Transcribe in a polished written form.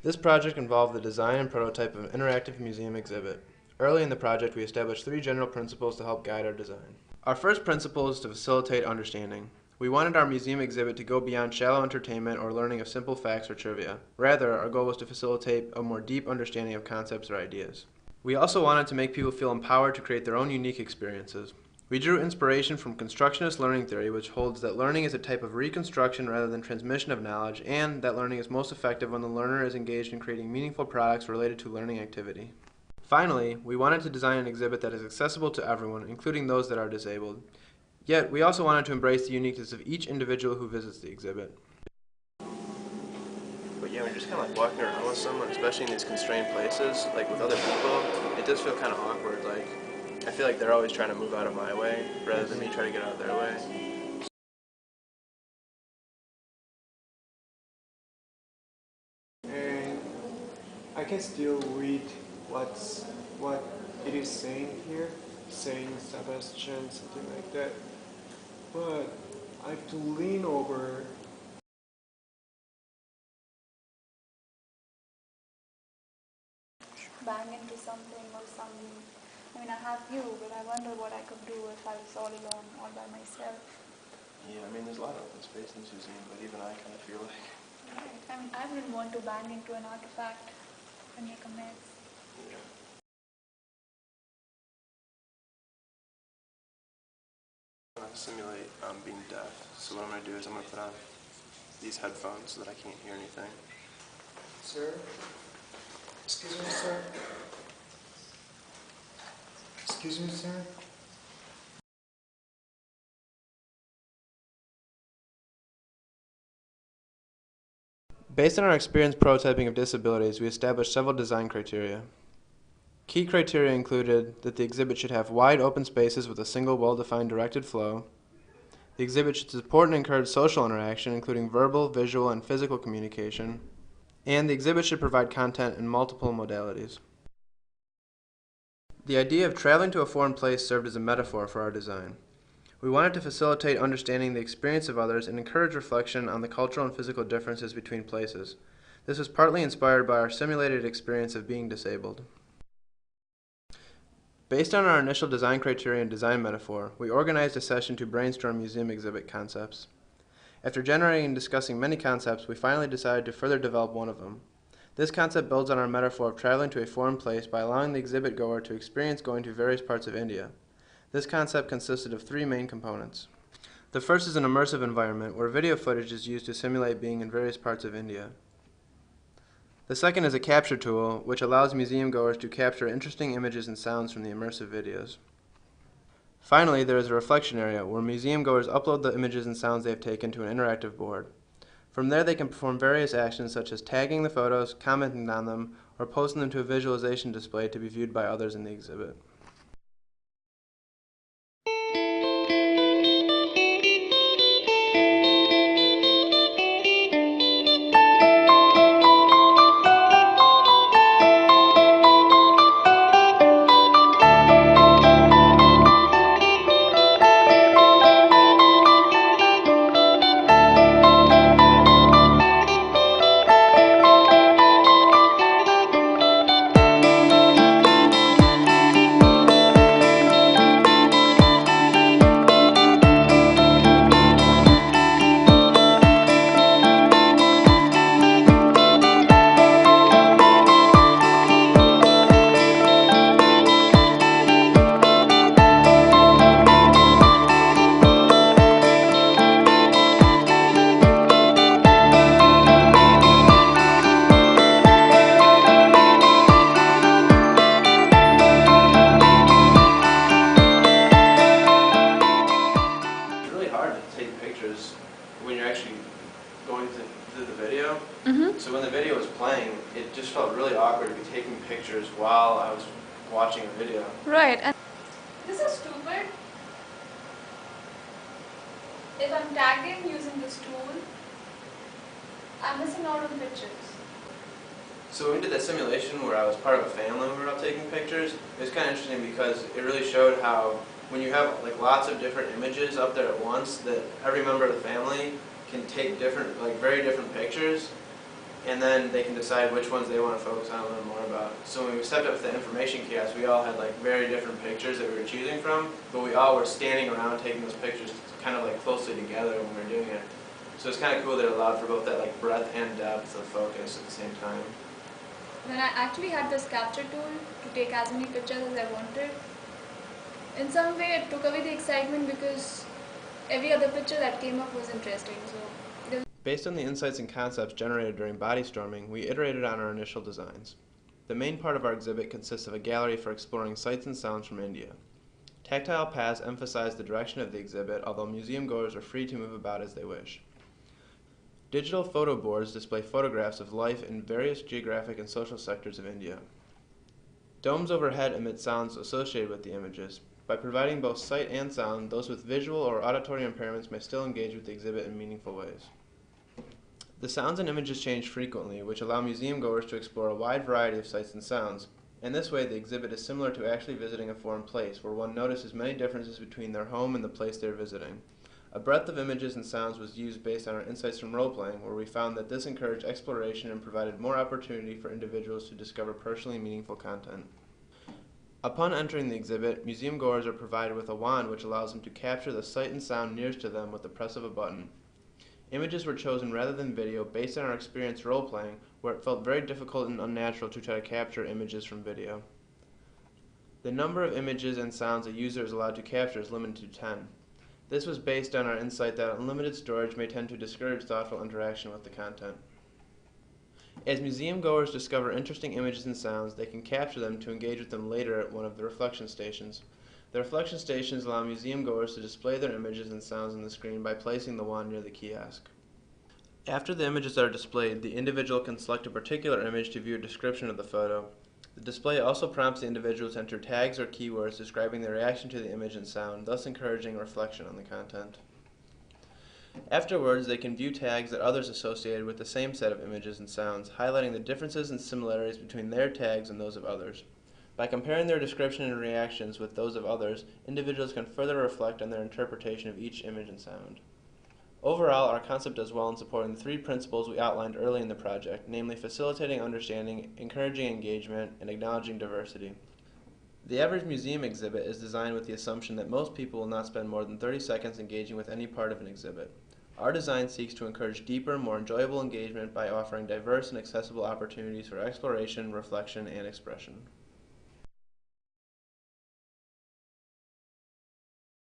This project involved the design and prototype of an interactive museum exhibit. Early in the project, we established 3 general principles to help guide our design. Our first principle is to facilitate understanding. We wanted our museum exhibit to go beyond shallow entertainment or learning of simple facts or trivia. Rather, our goal was to facilitate a more deep understanding of concepts or ideas. We also wanted to make people feel empowered to create their own unique experiences. We drew inspiration from constructionist learning theory, which holds that learning is a type of reconstruction rather than transmission of knowledge, and that learning is most effective when the learner is engaged in creating meaningful products related to learning activity. Finally, we wanted to design an exhibit that is accessible to everyone, including those that are disabled. Yet, we also wanted to embrace the uniqueness of each individual who visits the exhibit. But yeah, when you're just kind of like walking around with someone, especially in these constrained places, like with other people, it does feel kind of awkward. Like, I feel like they're always trying to move out of my way, rather than me try to get out of their way. And I can still read what it is saying here, saying Sebastian, something like that. But I have to lean over. Bang into something or something. I mean, I have you, but I wonder what I could do if I was all alone, all by myself. Yeah, I mean, there's a lot of open space in this museum, but even I kind of feel like... Right. I mean, I wouldn't want to bang into an artifact and make a mess. Yeah. I'm going to simulate being deaf, so what I'm going to do is I'm going to put on these headphones so that I can't hear anything. Sir? Excuse me, sir? Excuse me, sir? Based on our experience prototyping of disabilities, we established several design criteria. Key criteria included that the exhibit should have wide open spaces with a single well-defined directed flow. The exhibit should support and encourage social interaction, including verbal, visual, and physical communication. And the exhibit should provide content in multiple modalities. The idea of traveling to a foreign place served as a metaphor for our design. We wanted to facilitate understanding the experience of others and encourage reflection on the cultural and physical differences between places. This was partly inspired by our simulated experience of being disabled. Based on our initial design criteria and design metaphor, we organized a session to brainstorm museum exhibit concepts. After generating and discussing many concepts, we finally decided to further develop one of them. This concept builds on our metaphor of traveling to a foreign place by allowing the exhibit goer to experience going to various parts of India. This concept consisted of 3 main components. The first is an immersive environment, where video footage is used to simulate being in various parts of India. The second is a capture tool, which allows museum goers to capture interesting images and sounds from the immersive videos. Finally, there is a reflection area, where museum goers upload the images and sounds they have taken to an interactive board. From there, they can perform various actions such as tagging the photos, commenting on them, or posting them to a visualization display to be viewed by others in the exhibit. When you're actually going through the video. So when the video was playing, it just felt really awkward to be taking pictures while I was watching a video. Right. And this is stupid. If I'm tagging using this tool, I'm missing out on pictures. So when we did that simulation where I was part of a family and we were all taking pictures, it was kind of interesting because it really showed how when you have like lots of different images up there at once, that every member of the family can take different, like very different pictures. and then they can decide which ones they want to focus on and learn more about. So when we stepped up to the information kiosk, we all had like very different pictures that we were choosing from, but we all were standing around taking those pictures kind of like closely together when we were doing it. So it's kind of cool that it allowed for both that like breadth and depth of focus at the same time. Then I actually had this capture tool to take as many pictures as I wanted. In some way, it took away the excitement because every other picture that came up was interesting. So Based on the insights and concepts generated during body storming, we iterated on our initial designs. The main part of our exhibit consists of a gallery for exploring sights and sounds from India. Tactile paths emphasize the direction of the exhibit, although museum goers are free to move about as they wish. Digital photo boards display photographs of life in various geographic and social sectors of India. Domes overhead emit sounds associated with the images. By providing both sight and sound, those with visual or auditory impairments may still engage with the exhibit in meaningful ways. The sounds and images change frequently, which allow museum goers to explore a wide variety of sights and sounds. In this way, the exhibit is similar to actually visiting a foreign place, where one notices many differences between their home and the place they are visiting. A breadth of images and sounds was used based on our insights from role-playing, where we found that this encouraged exploration and provided more opportunity for individuals to discover personally meaningful content. Upon entering the exhibit, museum goers are provided with a wand which allows them to capture the sight and sound nearest to them with the press of a button. Images were chosen rather than video based on our experience role-playing, where it felt very difficult and unnatural to try to capture images from video. The number of images and sounds a user is allowed to capture is limited to 10. This was based on our insight that unlimited storage may tend to discourage thoughtful interaction with the content. As museum goers discover interesting images and sounds, they can capture them to engage with them later at one of the reflection stations. The reflection stations allow museum goers to display their images and sounds on the screen by placing the wand near the kiosk. After the images are displayed, the individual can select a particular image to view a description of the photo. The display also prompts the individual to enter tags or keywords describing their reaction to the image and sound, thus encouraging reflection on the content. Afterwards, they can view tags that others associated with the same set of images and sounds, highlighting the differences and similarities between their tags and those of others. By comparing their description and reactions with those of others, individuals can further reflect on their interpretation of each image and sound. Overall, our concept does well in supporting the three principles we outlined early in the project, namely facilitating understanding, encouraging engagement, and acknowledging diversity. The average museum exhibit is designed with the assumption that most people will not spend more than 30 seconds engaging with any part of an exhibit. Our design seeks to encourage deeper, more enjoyable engagement by offering diverse and accessible opportunities for exploration, reflection, and expression.